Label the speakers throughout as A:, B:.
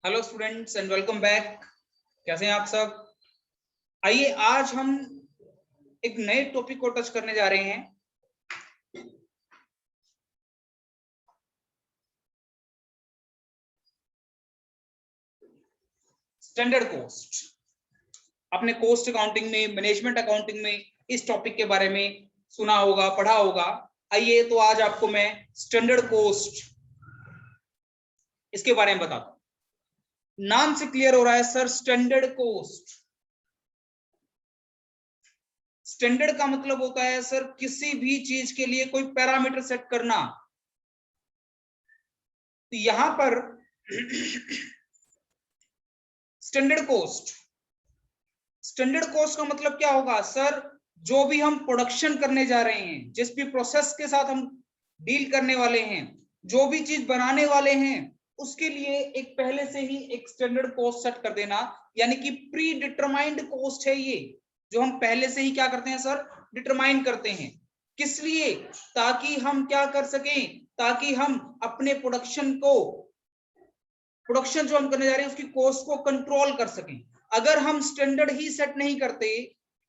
A: Hello students and welcome back. कैसे हैं आप सब? आइए आज हम एक नए टॉपिक को टच करने जा रहे हैं। Standard cost. अपने कोस्ट अकाउंटिंग में, मैनेजमेंट अकाउंटिंग में इस टॉपिक के बारे में सुना होगा, पढ़ा होगा। आइए तो आज आपको मैं स्टैंडर्ड कोस्ट इसके बारे में बताता हूं। नाम से क्लियर हो रहा है सर, स्टैंडर्ड कोस्ट। स्टैंडर्ड का मतलब होता है सर किसी भी चीज के लिए कोई पैरामीटर सेट करना। तो यहां पर स्टैंडर्ड कोस्ट का मतलब क्या होगा सर? जो भी हम प्रोडक्शन करने जा रहे हैं, जिस भी प्रोसेस के साथ हम डील करने वाले हैं, जो भी चीज बनाने वाले हैं, उसके लिए एक पहले से ही एक स्टैंडर्ड कॉस्ट सेट कर देना, यानी कि प्री डिटरमाइंड कॉस्ट है ये, जो हम पहले से ही क्या करते हैं सर? डिटरमाइन करते हैं। किस लिए? ताकि हम क्या कर सकें, ताकि हम अपने प्रोडक्शन जो हम करने जा रहे हैं उसकी कॉस्ट को कंट्रोल कर सकें। अगर हम स्टैंडर्ड ही सेट नहीं करते,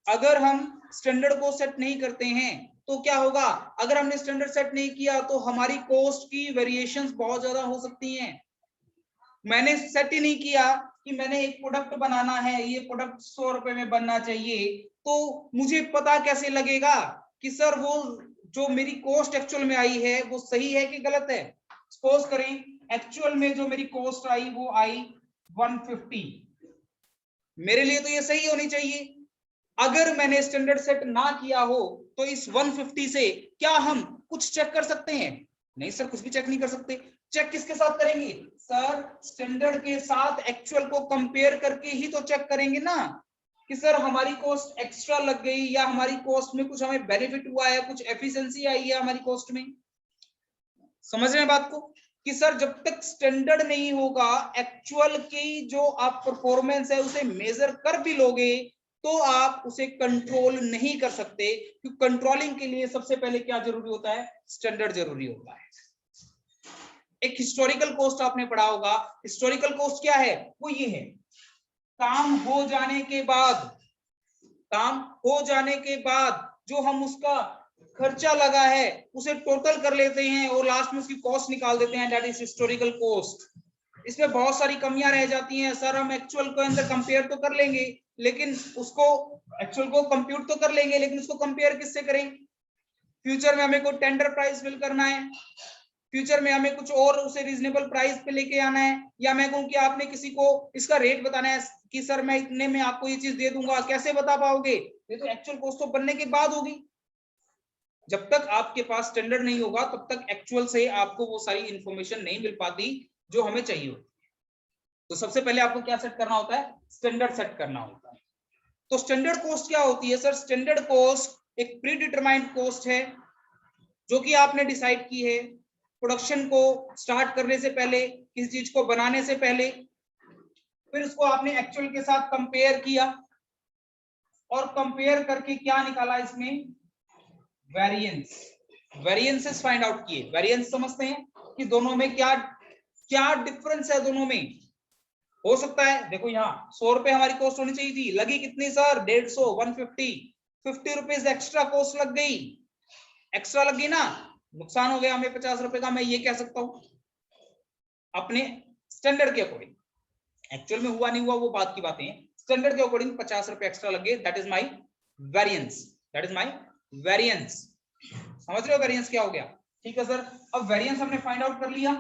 A: अगर हम स्टैंडर्ड को सेट नहीं करते हैं तो क्या होगा? अगर हमने स्टैंडर्ड सेट नहीं किया तो हमारी कॉस्ट की वेरिएशंस बहुत ज्यादा हो सकती हैं। मैंने सेट ही नहीं किया कि मैंने एक प्रोडक्ट बनाना है, ये प्रोडक्ट 100 रुपए में बनना चाहिए, तो मुझे पता कैसे लगेगा कि सर वो जो मेरी कॉस्ट एक्चुअल में आई है वो सही है कि गलत है? सपोज करें एक्चुअल में जो मेरी कॉस्ट आई वो आई 150। मेरे लिए तो ये सही होनी चाहिए। अगर मैंने स्टैंडर्ड सेट ना किया हो तो इस 150 से क्या हम कुछ चेक कर सकते हैं? नहीं सर, कुछ भी चेक नहीं कर सकते। चेक किसके साथ करेंगे सर? स्टैंडर्ड के साथ एक्चुअल को कंपेयर करके ही तो चेक करेंगे ना, कि सर हमारी कॉस्ट एक्स्ट्रा लग गई या हमारी कॉस्ट में कुछ हमें बेनिफिट हुआ है, कुछ एफिशिएंसी आई है हमारी कॉस्ट में। समझ रहे हैं बात को? कि सर जब तक स्टैंडर्ड नहीं होगा, एक्चुअल की जो आप परफॉर्मेंस है उसे मेजर कर भी लोगे तो आप उसे कंट्रोल नहीं कर सकते, क्योंकि कंट्रोलिंग के लिए सबसे पहले क्या जरूरी होता है? स्टैंडर्ड जरूरी होता है। एक हिस्टोरिकल कॉस्ट आपने पढ़ा होगा। हिस्टोरिकल कॉस्ट क्या है? वो ये है, काम हो जाने के बाद जो हम उसका खर्चा लगा है उसे टोटल कर लेते हैं और लास्ट में उसकी कॉस्ट निकाल देते हैं, दैट इज हिस्टोरिकल कॉस्ट। इसमें बहुत सारी कमियां रह जाती हैं सर। हम एक्चुअल को अंदर कंपेयर तो कर लेंगे, लेकिन उसको एक्चुअल को कंप्यूट तो कर लेंगे, लेकिन उसको कंपेयर किससे करें? फ्यूचर में हमें कोई टेंडर प्राइस फिल करना है, फ्यूचर में हमें कुछ और उसे रीजनेबल प्राइस पे लेके आना है, या मैं कहूं कि आपने किसी को इसका रेट बताना है कि सर मैं इतने में आपको ये चीज दे दूंगा, कैसे बता पाओगे? ये तो एक्चुअल कॉस्ट तो बनने के बाद होगी। जब तक आपके पास स्टैंडर्ड नहीं होगा तब तक एक्चुअल से आपको वो सारी इंफॉर्मेशन नहीं मिल पाती जो हमें चाहिए होती है। तो सबसे पहले आपको क्या सेट करना होता है? स्टैंडर्ड सेट करना होता है। तो स्टैंडर्ड कॉस्ट क्या होती है सर? स्टैंडर्ड कॉस्ट एक प्री डिटरमाइंड कॉस्ट है जो कि आपने डिसाइड की है प्रोडक्शन को स्टार्ट करने से पहले, किसी चीज को बनाने से पहले। फिर उसको आपने एक्चुअल के साथ कंपेयर किया और कंपेयर करके क्या निकाला? इसमें वेरिएंसेस फाइंड आउट किए। वेरिएंस समझते हैं कि दोनों में क्या क्या डिफरेंस है। दोनों में हो सकता है, देखो यहाँ 100 रुपए हमारी कॉस्ट होनी चाहिए थी, लगी कितनी सर? 150, 150, 50 रुपीज एक्स्ट्रा कॉस्ट लग गई, एक्स्ट्रा लग गई ना, नुकसान हो गया हमें 50 रुपए का। मैं ये कह सकता हूं अपने स्टैंडर्ड के अकॉर्डिंग, एक्चुअल में हुआ नहीं हुआ वो बात की बातें हैं, स्टैंडर्ड के अकॉर्डिंग 50 रुपए एक्स्ट्रा लगे, that is my variance, that is my variance. समझ रहे हो वेरिएंस क्या हो गया? ठीक है सर। अब वेरिएंस हमने फाइंड आउट कर लिया,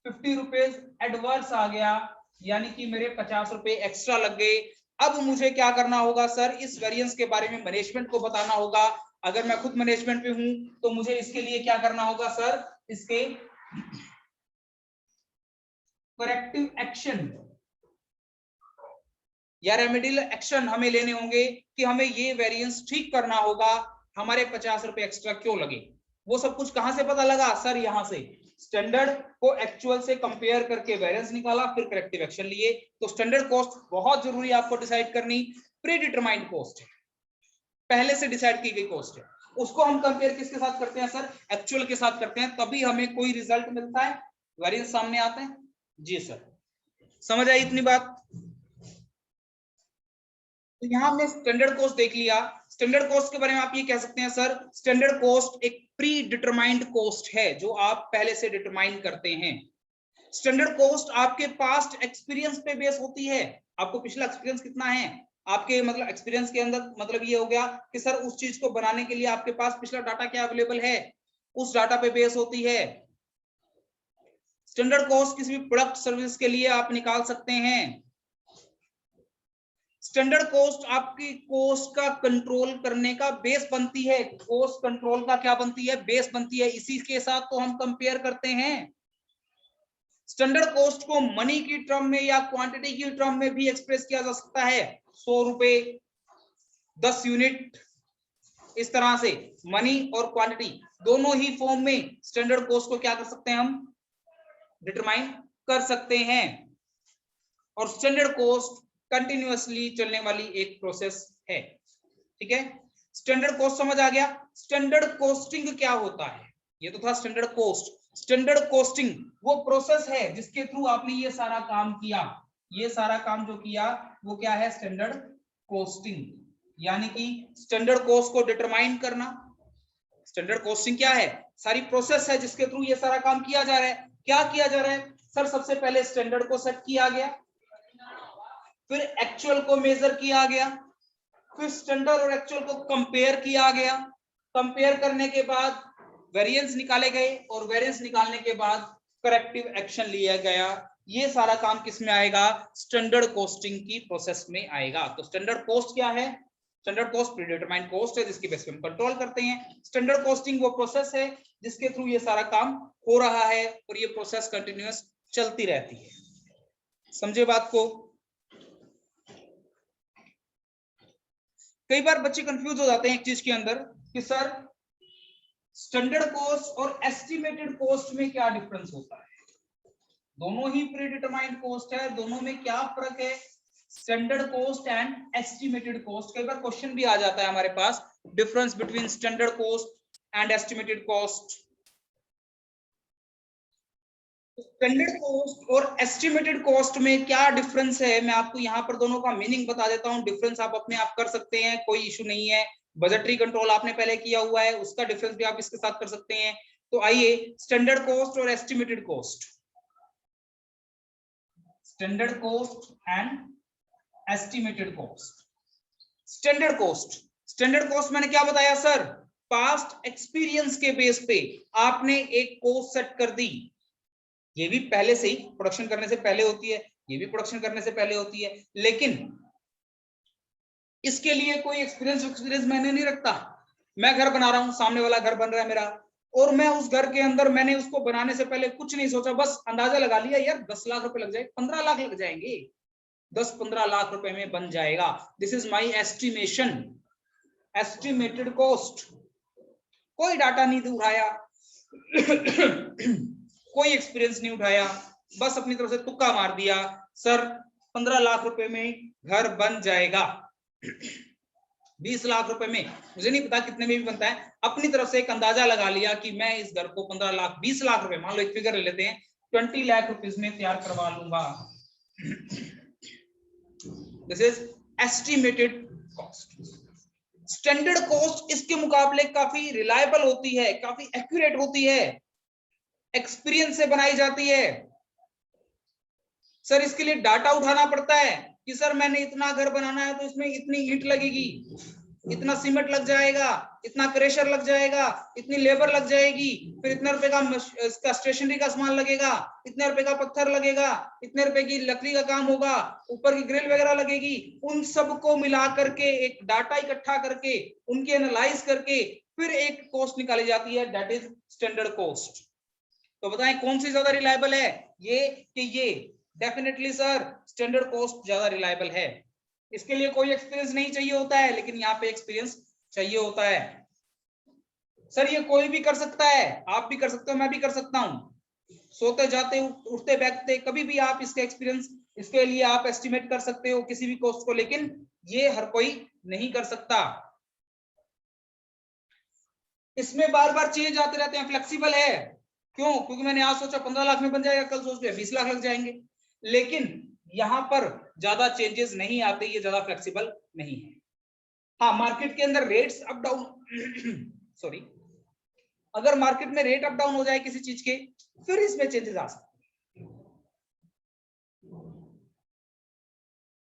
A: 50 रुपीज एडवर्स आ गया, यानी कि मेरे 50 रुपए एक्स्ट्रा लग गए। अब मुझे क्या करना होगा सर? इस वेरिएंस के बारे में मैनेजमेंट को बताना होगा। अगर मैं खुद मैनेजमेंट पे हूं तो मुझे इसके लिए क्या करना होगा सर? इसके करेक्टिव एक्शन या रेमेडियल एक्शन हमें लेने होंगे कि हमें ये वेरिएंस ठीक करना होगा, हमारे 50 रुपए एक्स्ट्रा क्यों लगे। वो सब कुछ कहां से पता लगा सर? यहां से स्टैंडर्ड को एक्चुअल से कंपेयर करके वेरिएंस निकाला, फिर करेक्टिव एक्शन लिए। तो स्टैंडर्ड कॉस्ट बहुत जरूरी है आपको डिसाइड करनी। प्री डिटरमाइंड कॉस्ट है, पहले से डिसाइड की गई कॉस्ट है, उसको हम कंपेयर किसके साथ करते हैं सर? एक्चुअल के साथ करते हैं, तभी हमें कोई रिजल्ट मिलता है, वेरिएंस सामने आते हैं। जी सर। समझ आई इतनी बात? तो यहाँ हमने स्टैंडर्ड कॉस्ट देख लिया। स्टैंडर्ड कॉस्ट के बारे में आप ये कह सकते हैं सर, स्टैंडर्ड कॉस्ट एक प्री डिटरमाइंड कॉस्ट है जो आप पहले से डिटरमाइन करते हैं। स्टैंडर्ड कॉस्ट आपके पास्ट एक्सपीरियंस पे बेस होती है। आपको पिछला एक्सपीरियंस कितना है, आपके मतलब एक्सपीरियंस के अंदर मतलब ये हो गया कि सर उस चीज को बनाने के लिए आपके पास पिछला डाटा क्या अवेलेबल है, उस डाटा पे बेस होती है। स्टैंडर्ड कॉस्ट किसी भी प्रोडक्ट सर्विस के लिए आप निकाल सकते हैं। स्टैंडर्ड कॉस्ट आपकी कॉस्ट का कंट्रोल करने का बेस बनती है। कॉस्ट कंट्रोल का क्या बनती है, बेस बनती है। इसी के साथ तो हम कंपेयर करते हैं। स्टैंडर्ड कॉस्ट को मनी की टर्म में या क्वांटिटी की टर्म में भी एक्सप्रेस किया जा सकता है। 100 रुपए 10 यूनिट, इस तरह से मनी और क्वांटिटी दोनों ही फॉर्म में स्टैंडर्ड कॉस्ट को क्या कर सकते हैं, हम डिटरमाइन कर सकते हैं। और स्टैंडर्ड कॉस्ट कंटिन्यूअसली चलने वाली एक प्रोसेस है। ठीक है, स्टैंडर्ड कॉस्ट समझ आ गया। स्टैंडर्ड कॉस्टिंग क्या होता है, ये तो था स्टैंडर्ड कॉस्ट। स्टैंडर्ड कॉस्टिंग वो प्रोसेस है जिसके थ्रू आपने ये सारा काम किया। ये सारा काम जो किया वो क्या है, स्टैंडर्ड कॉस्टिंग, यानी कि स्टैंडर्ड कॉस्ट को डिटरमाइन करना। स्टैंडर्ड कॉस्टिंग क्या है, सारी प्रोसेस है जिसके थ्रू ये सारा काम किया जा रहा है। क्या किया जा रहा है सर, सबसे पहले स्टैंडर्ड को सेट किया गया, फिर एक्चुअल को मेजर किया गया, फिर स्टैंडर्ड और एक्चुअल को कंपेयर किया गया। कंपेयर करने के बाद वेरिएंस निकाले गए और वेरिएंस निकालने के बाद करेक्टिव एक्शन लिया गया। ये सारा काम किस में आएगा, स्टैंडर्ड कॉस्टिंग की प्रोसेस में आएगा। तो स्टैंडर्ड कॉस्ट क्या है, स्टैंडर्ड कॉस्ट प्रीडिटरमाइंड कॉस्ट है जिसकी बेस पे हम कंट्रोल करते हैं। स्टैंडर्ड कॉस्टिंग वो प्रोसेस है जिसके थ्रू ये सारा काम हो रहा है और ये प्रोसेस कंटिन्यूअस चलती रहती है। समझे बात को? कई बार बच्चे कंफ्यूज हो जाते हैं एक चीज के अंदर कि सर स्टैंडर्ड कॉस्ट और एस्टिमेटेड कॉस्ट में क्या डिफरेंस होता है। दोनों ही प्रीडिटरमाइंड कॉस्ट है, दोनों में क्या फर्क है, standard cost and estimated cost. कई बार क्वेश्चन भी आ जाता है हमारे पास, difference between standard cost and estimated cost. Standard cost और एस्टिमेटेड कॉस्ट में क्या डिफरेंस है, मैं आपको यहाँ पर दोनों का मीनिंग बता देता हूँ। डिफरेंस आप अपने आप कर सकते हैं, कोई इशू नहीं है। बजटरी कंट्रोल आपने पहले किया हुआ है, उसका डिफरेंस भी आप इसके साथ कर सकते हैं। तो आइए, स्टैंडर्ड कॉस्ट और estimated cost, standard cost and estimated cost. Standard cost, standard cost मैंने क्या बताया सर, पास्ट एक्सपीरियंस के बेस पे आपने एक कॉस्ट सेट कर दी। ये भी पहले से ही प्रोडक्शन करने से पहले होती है, ये भी प्रोडक्शन करने से पहले होती है, लेकिन इसके लिए कोई एक्सपीरियंस मैंने नहीं रखता। मैं घर बना रहा हूं, सामने वाला घर बन रहा है मेरा, और मैं उस घर के अंदर मैंने उसको बनाने से पहले कुछ नहीं सोचा, बस अंदाजा लगा लिया यार 10 लाख रुपए लग जाएंगे, 15 लाख लग जाएंगे, 10-15 लाख रुपए में बन जाएगा। This is my estimation, estimated cost. कोई डाटा नहीं उठाया कोई एक्सपीरियंस नहीं उठाया, बस अपनी तरफ से तुक्का मार दिया, सर 15 लाख रुपए में घर बन जाएगा। 20 लाख रुपए में, मुझे नहीं पता कितने में भी बनता है, अपनी तरफ से एक अंदाजा लगा लिया कि मैं इस घर को 15 लाख 20 लाख रुपए, मान लो एक फिगर ले लेते हैं, 20 लाख रुपीज में तैयार करवा लूंगा। This is estimated cost. Standard cost इसके मुकाबले काफी रिलायबल होती है, काफी एक्यूरेट होती है, एक्सपीरियंस से बनाई जाती है। सर इसके लिए डाटा उठाना पड़ता है कि सर मैंने इतना घर बनाना है तो इसमें इतनी ईंट लगेगी, इतना सीमेंट लग जाएगा, इतना क्रेशर लग जाएगा, इतनी लेबर लग जाएगी, फिर इतने रुपए का इसका स्टेशनरी का सामान लगेगा, इतने रुपए का पत्थर लगेगा, इतने रुपए की लकड़ी का काम होगा, ऊपर की ग्रिल वगैरह लगेगी। उन सबको मिला करके एक डाटा इकट्ठा करके उनके एनालाइज करके फिर एक कॉस्ट निकाली जाती है, दैट इज स्टैंडर्ड कॉस्ट। तो बताएं कौन सी ज्यादा रिलायबल है, ये कि ये? डेफिनेटली सर स्टैंडर्ड कॉस्ट ज्यादा रिलायबल है। इसके लिए कोई एक्सपीरियंस नहीं चाहिए होता है, लेकिन यहाँ पे एक्सपीरियंस चाहिए होता है। सर ये कोई भी कर सकता है, आप भी कर सकते हो, मैं भी कर सकता हूँ। सोते जाते उठते बैठते कभी भी आप इसका एक्सपीरियंस, इसके लिए आप एस्टिमेट कर सकते हो किसी भी कॉस्ट को, लेकिन ये हर कोई नहीं कर सकता। इसमें बार बार चेंज आते रहते हैं, फ्लेक्सिबल है। क्यों? क्योंकि मैंने आज सोचा 15 लाख में बन जाएगा, कल सोच लिया 20 लाख लग जाएंगे। लेकिन यहां पर ज्यादा चेंजेस नहीं आते, ये ज्यादा फ्लेक्सिबल नहीं है। हाँ, मार्केट के अंदर रेट्स अप डाउन सॉरी, अगर मार्केट में रेट अप डाउन हो जाए किसी चीज के, फिर इसमें चेंजेस आ सकते हैं।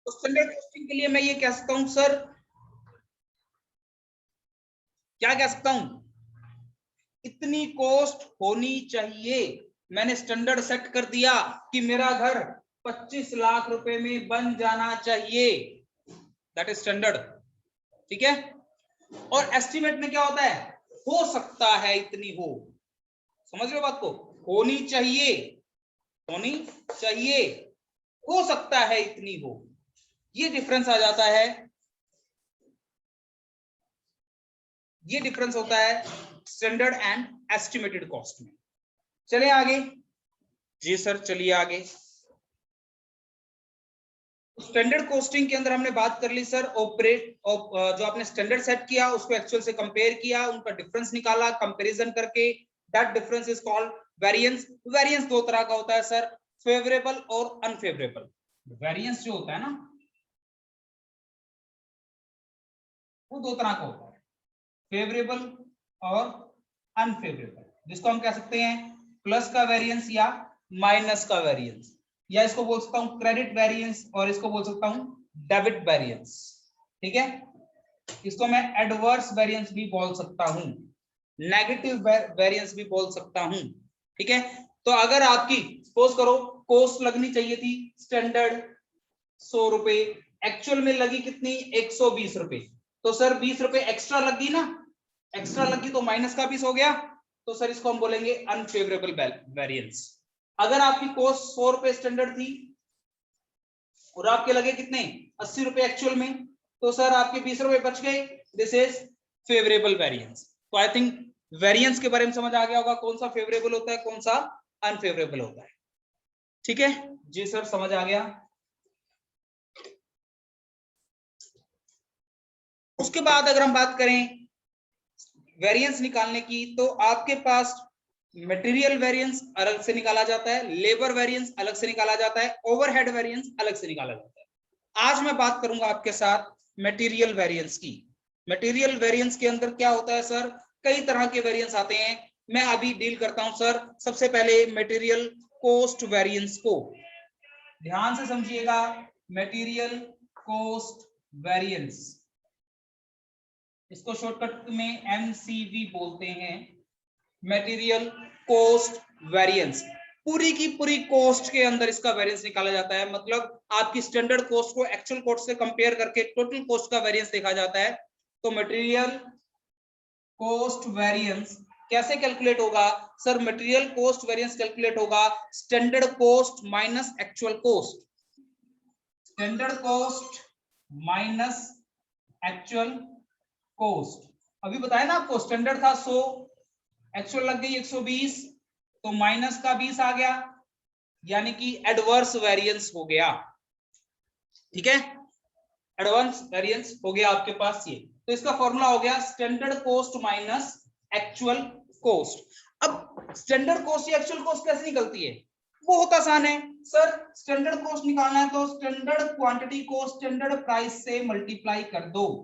A: तो स्टैंडर्ड कॉस्टिंग के लिए मैं ये कह सकता हूं सर, क्या कह सकता हूं, इतनी कॉस्ट होनी चाहिए। मैंने स्टैंडर्ड सेट कर दिया कि मेरा घर 25 लाख रुपए में बन जाना चाहिए, दैट इज स्टैंडर्ड। ठीक है, और एस्टिमेट में क्या होता है, हो सकता है इतनी हो। समझ रहे हो बात को, होनी चाहिए, होनी चाहिए, हो सकता है इतनी हो, ये डिफरेंस आ जाता है, ये डिफरेंस होता है स्टैंडर्ड एंड एस्टिमेटेड कॉस्ट में। चलिए आगे। जी सर, चलिए आगे। स्टैंडर्ड कॉस्टिंग के अंदर हमने बात कर ली सर, जो आपने स्टैंडर्ड सेट किया उसको एक्चुअल से कंपेयर किया, उनका डिफरेंस निकाला कंपैरिजन करके, that difference is called variance. Variance दो तरह का होता है सर, फेवरेबल और अनफेवरेबल। वेरिएंस जो होता है ना, वो दो तरह का होता है, फेवरेबल और अनफेवरेबल, जिसको हम कह सकते हैं प्लस का वेरिएंस या माइनस का वेरिएंस, या इसको बोल सकता हूं क्रेडिट वेरिएंस और इसको बोल सकता हूं डेबिट वेरिएंस। ठीक है, इसको मैं एडवर्स वेरिएंस भी बोल सकता हूं, नेगेटिव वेरिएंस भी बोल सकता हूं। ठीक है, तो अगर आपकी सपोज करो कॉस्ट लगनी चाहिए थी स्टैंडर्ड 100 रुपए, एक्चुअल में लगी कितनी 120 रुपए, तो सर 20 रुपए एक्स्ट्रा लगी ना, एक्स्ट्रा लगी तो माइनस का 20 हो गया, तो सर इसको हम बोलेंगे अनफेवरेबल वेरिएंस। अगर आपकी कॉस्ट 100 रुपए स्टैंडर्ड थी और आपके लगे कितने 80 रुपए एक्चुअल में, तो सर आपके 20 रुपए बच गए, दिस इज फेवरेबल वेरिएंस। तो आई थिंक वेरिएंस के बारे में समझ आ गया होगा, कौन सा फेवरेबल होता है कौन सा अनफेवरेबल होता है। ठीक है जी सर, समझ आ गया। उसके बाद अगर हम बात करें वेरिएंस निकालने की, तो आपके पास मटेरियल वेरिएंस अलग से निकाला जाता है, लेबर वेरिएंस अलग से निकाला जाता है, ओवरहेड वेरिएंस अलग से निकाला जाता है। आज मैं बात करूंगा आपके साथ मटेरियल वेरिएंस की। मटेरियल वेरिएंस के अंदर क्या होता है सर, कई तरह के वेरिएंस आते हैं, मैं अभी डील करता हूं सर सबसे पहले मटेरियल कॉस्ट वेरिएंस को। ध्यान से समझिएगा, मटेरियल कॉस्ट वेरिएंस, इसको शॉर्टकट में MCV बोलते हैं, मटेरियल कॉस्ट वेरिएंस। पूरी की पूरी कॉस्ट के अंदर इसका वेरिएंस निकाला जाता है, मतलब आपकी स्टैंडर्ड कॉस्ट को एक्चुअल कॉस्ट से कंपेयर करके टोटल कॉस्ट का वेरिएंस देखा जाता है। तो मटेरियल कॉस्ट वेरिएंस कैसे कैलकुलेट होगा sir, material cost variance calculate होगा standard cost minus actual cost, standard cost minus actual cost. अभी बताया ना आपको, स्टैंडर्ड था 100, एक्चुअल लग गई 120, तो माइनस का 20 आ गया, यानी कि एडवर्स वेरिएंस हो गया। ठीक है, एडवर्स वेरिएंस हो गया आपके पास ये, तो इसका फॉर्मूला हो गया standard cost minus actual cost. अब स्टैंडर्ड कॉस्ट या एक्चुअल कॉस्ट कैसे निकलती है, बहुत आसान है सर। स्टैंडर्ड कॉस्ट निकालना है तो स्टैंडर्ड क्वांटिटी को स्टैंडर्ड प्राइस से मल्टीप्लाई कर दो,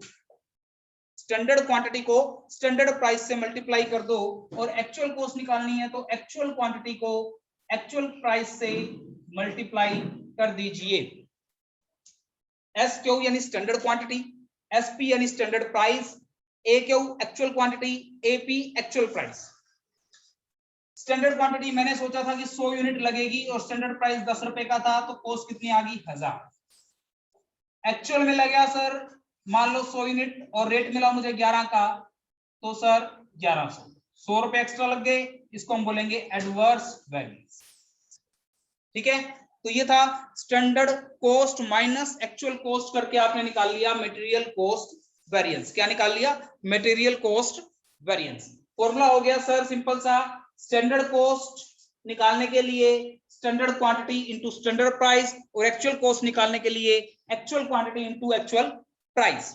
A: स्टैंडर्ड क्वांटिटी को स्टैंडर्ड प्राइस से मल्टीप्लाई कर दो, और एक्चुअल कॉस्ट निकालनी है तो एक्चुअल क्वांटिटी को एक्चुअल प्राइस से मल्टीप्लाई कर दीजिए। एस क्यू यानी स्टैंडर्ड क्वांटिटी, एसपी यानी standard price, A Q actual quantity, AP actual price. Standard quantity मैंने सोचा था कि 100 यूनिट लगेगी और स्टैंडर्ड प्राइस 10 रुपए का था, तो कॉस्ट कितनी आ गई 1000। एक्चुअल में लगा सर मान लो 100 यूनिट और रेट मिला मुझे 11 का, तो सर 1100, 100 रुपए एक्स्ट्रा लग गए, इसको हम बोलेंगे एडवर्स वेरिएंस। ठीक है, तो ये था standard cost minus actual cost करके आपने निकाल लिया मटेरियल कॉस्ट वेरिएंस। क्या निकाल लिया, मटेरियल कॉस्ट वेरिएंस। फॉर्मूला हो गया सर सिंपल सा, स्टैंडर्ड कॉस्ट निकालने के लिए standard quantity into standard price, और एक्चुअल कॉस्ट निकालने के लिए actual quantity into actual price.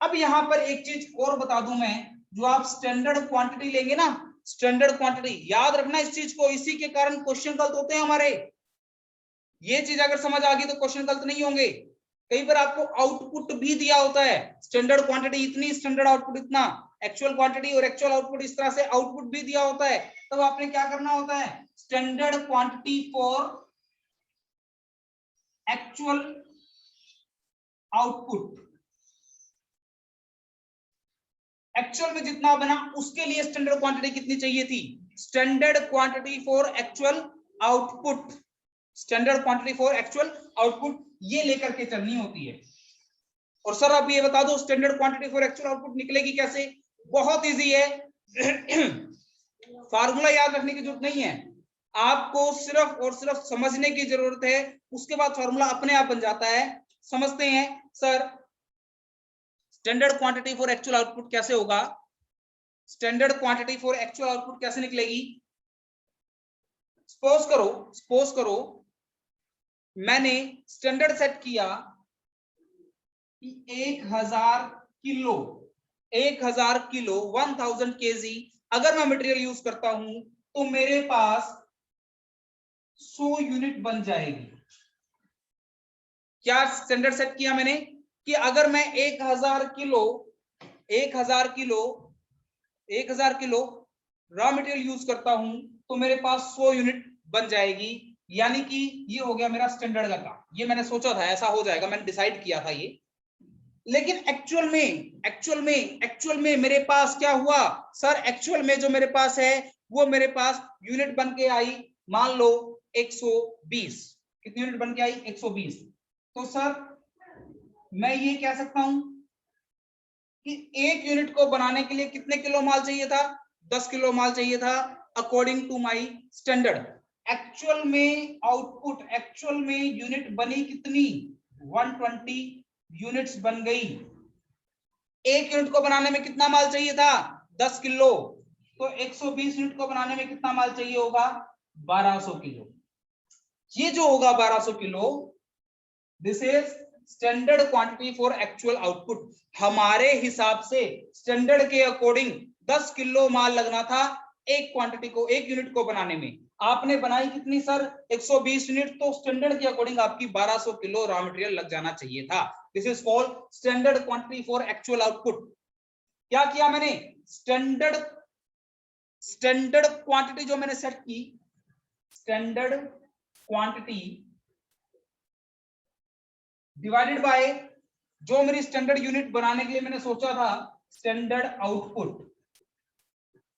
A: अब यहां पर एक चीज और बता दूं मैं, जो आप स्टैंडर्ड क्वांटिटी लेंगे ना, स्टैंडर्ड क्वांटिटी याद रखना इस चीज को, इसी के कारण क्वेश्चन गलत होते हैं हमारे, ये चीज अगर समझ आ गई तो क्वेश्चन गलत नहीं होंगे। कई बार आपको आउटपुट भी दिया होता है, स्टैंडर्ड क्वांटिटी इतनी, स्टैंडर्ड आउटपुट इतना, एक्चुअल क्वांटिटी और एक्चुअल आउटपुट इस तरह से आउटपुट भी दिया होता है। तब आपने क्या करना होता है, standard quantity for actual output, actual में जितना बना उसके लिए स्टैंडर्ड क्वांटिटी कितनी चाहिए थी, standard quantity for actual output, standard quantity for actual output, ये लेकर के चलनी होती है। और सर आप ये बता दो standard quantity for actual output निकलेगी कैसे? बहुत इजी है। फार्मूला याद रखने की जरूरत नहीं है, आपको सिर्फ और सिर्फ समझने की जरूरत है, उसके बाद फार्मूला अपने आप बन जाता है। समझते हैं sir, standard quantity for actual output कैसे होगा, standard quantity for actual output कैसे निकलेगी? सपोज करो मैंने स्टैंडर्ड सेट किया 1000 किलो 1000 केजी अगर मैं मटेरियल यूज करता हूं तो मेरे पास 100 यूनिट बन जाएगी। क्या स्टैंडर्ड सेट किया मैंने कि अगर मैं 1000 किलो रॉ मटेरियल यूज करता हूं तो मेरे पास 100 यूनिट बन जाएगी, यानी कि ये हो गया मेरा स्टैंडर्ड का काम। ये मैंने सोचा था ऐसा हो जाएगा, मैंने डिसाइड किया था ये। लेकिन एक्चुअल में मेरे पास क्या हुआ सर, एक्चुअल में जो मेरे पास है वो मेरे पास यूनिट बन के आई, मान लो 120। कितनी यूनिट बन के आई? 120। तो सर मैं ये कह सकता हूं कि एक यूनिट को बनाने के लिए कितने किलो माल चाहिए था? 10 किलो माल चाहिए था according to my standard. Actual में आउटपुट, एक्चुअल में यूनिट बनी कितनी? 120 यूनिट्स बन गई। एक यूनिट को बनाने में कितना माल चाहिए था? 10 किलो। तो 120 यूनिट को बनाने में कितना माल चाहिए होगा? 1200 किलो। ये जो होगा 1200 kilo, this is standard quantity for actual output. हमारे हिसाब से स्टैंडर्ड के अकॉर्डिंग 10 किलो माल लगना था एक क्वांटिटी को, एक यूनिट को बनाने में। आपने बनाई कितनी सर? 120 यूनिट। तो स्टैंडर्ड के अकॉर्डिंग आपकी 1200 किलो रॉ मटेरियल लग जाना चाहिए था। This is called standard quantity for actual output. क्या किया मैंने? स्टैंडर्ड क्वांटिटी जो मैंने सेट की, स्टैंडर्ड क्वांटिटी डिवाइडेड बाय जो मेरी स्टैंडर्ड यूनिट बनाने के लिए मैंने सोचा था, standard output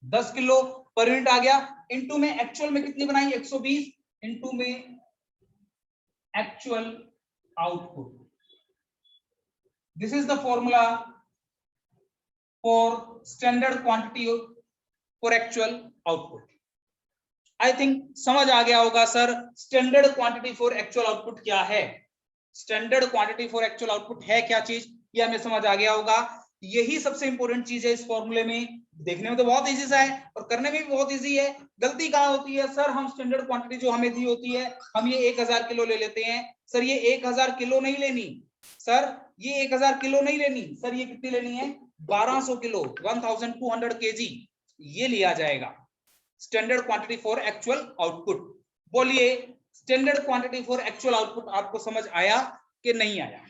A: 10 kilo per unit आ गया, इनटू में एक्चुअल में कितनी बनाई? 120, इनटू में actual output. This is the formula for standard quantity for actual output. I think समझ आ गया होगा sir standard quantity for actual output क्या है, standard quantity for actual output है क्या चीज, ये हमें समझ आ गया होगा। यही सबसे इंपॉर्टेंट चीज है इस फॉर्मूले में। देखने में तो बहुत इजी सा है और करने में भी बहुत इजी है। गलती कहां होती है सर? हम स्टैंडर्ड क्वांटिटी जो हमें दी होती है, हम ये 1000 किलो ले लेते हैं। सर ये 1000 किलो नहीं लेनी, सर ये 1000 किलो नहीं लेनी, सर ये कितनी लेनी है? 1200 किलो, 1200 केजी, ये लिया जाएगा standard quantity for actual output. बोलिए standard quantity for actual output आपको समझ आया कि नहीं आया?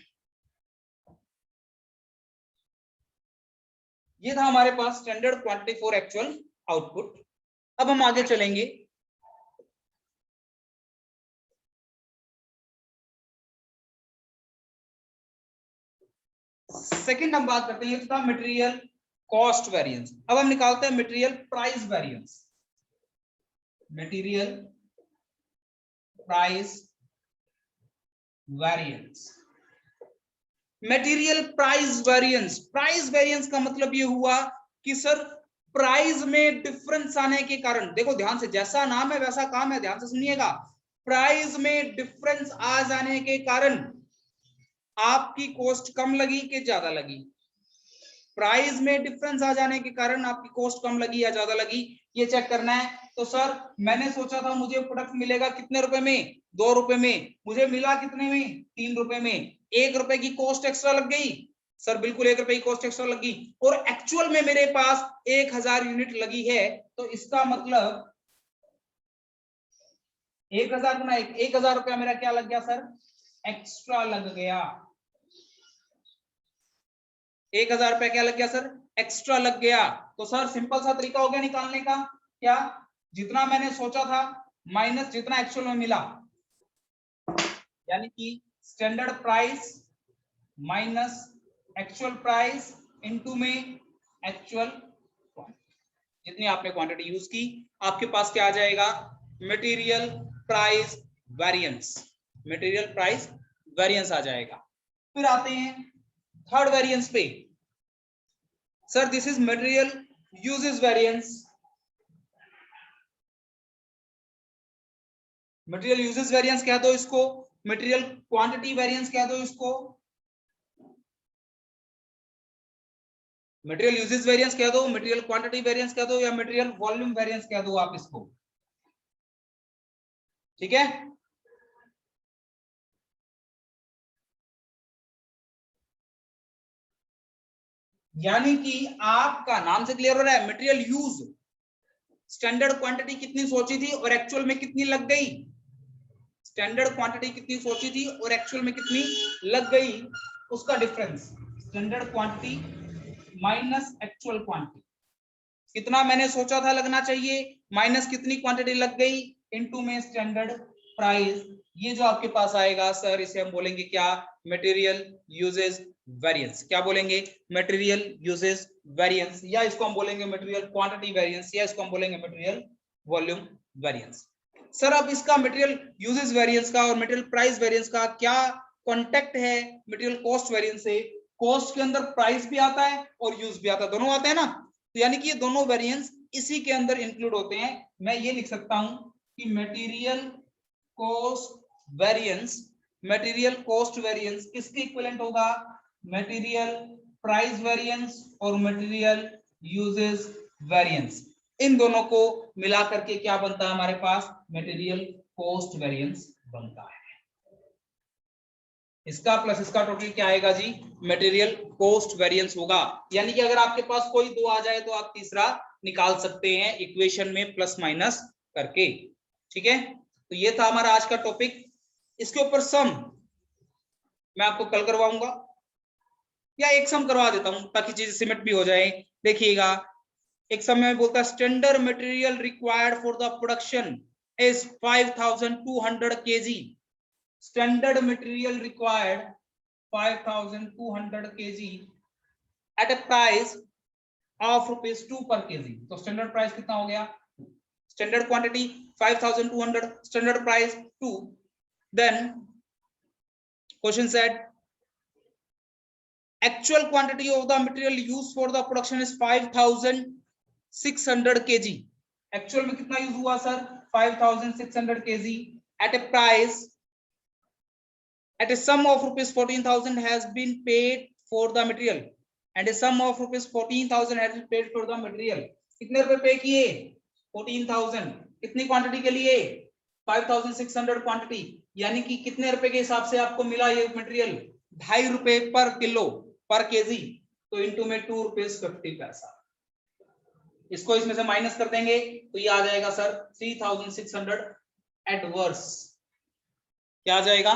A: ये था हमारे पास standard quantity for actual output. अब हम आगे चलेंगे। सेकंड हम बात करते हैं, ये था मटेरियल कॉस्ट वेरिएंस। अब हम निकालते हैं material price variance. Material price variance, material price variance. Price variance का मतलब ये हुआ कि सर प्राइस में डिफरेंस आने के कारण, देखो ध्यान से, जैसा नाम है वैसा काम है, ध्यान से सुनिएगा। प्राइस में डिफरेंस आ जाने के कारण आपकी कॉस्ट कम लगी कि ज्यादा लगी? प्राइस में डिफरेंस आ जाने के कारण आपकी कॉस्ट कम लगी या ज्यादा लगी, ये चेक करना है। तो सर मैंने सोचा था मुझे प्रोडक्ट मिलेगा कितने रुपए में? 2 रुपए में। मुझे मिला कितने में? 3 रुपए में। 1 रुपए की कॉस्ट एक्स्ट्रा लग गई सर, बिल्कुल 1 रुपए की कॉस्ट एक्स्ट्रा लग गई। और एक्चुअल में मेरे पास 1000 यूनिट लगी है, तो इसका मतलब 1000 गुना 1000 रुपया मेरा क्या लग गया सर, एक्स्ट्रा लग गया। 1000 रुपया क्या लग गया सर, एक्स्ट्रा लग गया। तो सर सिंपल सा तरीका हो गया निकालने का, क्या, जितना मैंने सोचा था माइनस जितना एक्चुअल में मिला, यानी कि standard price minus actual price into में एक्चुअल जितनी आपने क्वांटिटी यूज की, आपके पास क्या आ जाएगा, material price variance, material price variance आ जाएगा। फिर आते हैं थर्ड वेरिएंस पे, sir this is material usages variance. Material usages variance कह दो इसको, मटेरियल क्वांटिटी वेरिएंस कह दो इसको, मटेरियल यूजेस वेरिएंस कह दो, मटेरियल क्वांटिटी वेरिएंस कह दो, या मटेरियल वॉल्यूम वेरिएंस कह दो आप इसको, ठीक है। यानी कि आपका नाम से क्लियर हो रहा है, मटेरियल यूज, स्टैंडर्ड क्वांटिटी कितनी सोची थी और एक्चुअल में कितनी लग गई, स्टैंडर्ड क्वांटिटी कितनी सोची थी और एक्चुअल में कितनी लग गई, उसका difference, standard quantity minus actual quantity, कितना मैंने सोचा था लगना चाहिए माइनस कितनी क्वांटिटी लग गई इनटू में स्टैंडर्ड प्राइस, ये जो आपके पास आएगा सर इसे हम बोलेंगे क्या, मटेरियल यूजेस वेरिएंस। क्या बोलेंगे, मटेरियल यूजेस वेरिएंस, या इसको हम बोलेंगे मटेरियल क्वांटिटी वेरिएंस, या इसको हम बोलेंगे मटेरियल वॉल्यूम वेरिएंस। सर अब इसका मटेरियल यूजेस वेरिएंस का और मटेरियल प्राइस वेरिएंस का क्या कॉन्टेक्ट है मटेरियल कॉस्ट वेरिएंस से, कॉस्ट के अंदर प्राइस भी आता है और यूज भी आता है, दोनों आते हैं ना, तो यानी कि ये दोनों वेरिएंस इसी के अंदर इंक्लूड होते हैं। मैं ये लिख सकता हूं कि material cost variance, material cost variance किसके इक्विवेलेंट होगा, मटेरियल प्राइस वेरिएंस और मटेरियल यूजेस वेरिएंस, इन दोनों को मिला करके क्या बनता है हमारे पास, मटेरियल कॉस्ट वेरिएंस बनता है। इसका प्लस इसका टोटल क्या आएगा जी, मटेरियल कॉस्ट वेरिएंस होगा। यानी कि अगर आपके पास कोई दो आ जाए तो आप तीसरा निकाल सकते हैं इक्वेशन में प्लस माइनस करके, ठीक है। तो ये था हमारा आज का टॉपिक, इसके ऊपर सम मैं आपको कल करवाऊंगा, या एक सम करवा देता हूं ताकि चीजें सिमट भी हो जाए। देखिएगा एक समय बोलता है standard material required for the production is 5200 kg, standard material required 5200 kg at a price of ₹2 per kg। तो स्टैंडर्ड प्राइस कितना हो गया, standard quantity 5200, standard price 2, then question said actual quantity of the material used for the production is 5600 kg, actual में कितना use हुआ sir 5600 kg at a price, at a sum of ₹14,000 has been paid for the material, and a sum of ₹14,000 has been paid for the material। कितने रुपए पे किए 14,000, कितनी quantity के लिए 5600 क्वांटिटी, यानी कि कितने रुपए के हिसाब से आपको मिला ये मटेरियल, 2.5 रुपए पर किलो पर केजी, तो इनटू में ₹2.50। इसको इसमें से माइनस कर देंगे तो ये आ जाएगा सर 3600 एडवर्स, क्या आ जाएगा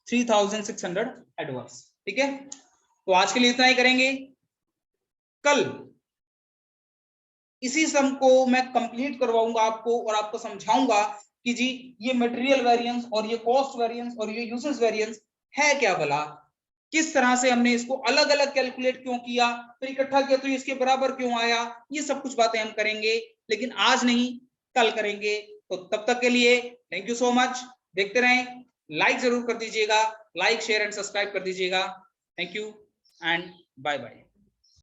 A: 3600 एडवर्स, ठीक है। तो आज के लिए इतना ही करेंगे, कल इसी सम को मैं कंप्लीट करवाऊंगा आपको और आपको समझाऊंगा कि जी ये मटेरियल वेरिएंस और ये कॉस्ट वेरिएंस और ये यूसेज वेरिएंस है क्या भला, किस तरह से हमने इसको अलग अलग कैलकुलेट क्यों किया, फिर इकट्ठा किया तो इसके बराबर क्यों आया, ये सब कुछ बातें हम करेंगे, लेकिन आज नहीं कल करेंगे। तो तब तक के लिए थैंक यू सो मच, देखते रहें, लाइक जरूर कर दीजिएगा, लाइक शेयर एंड सब्सक्राइब कर दीजिएगा। Thank you and bye bye.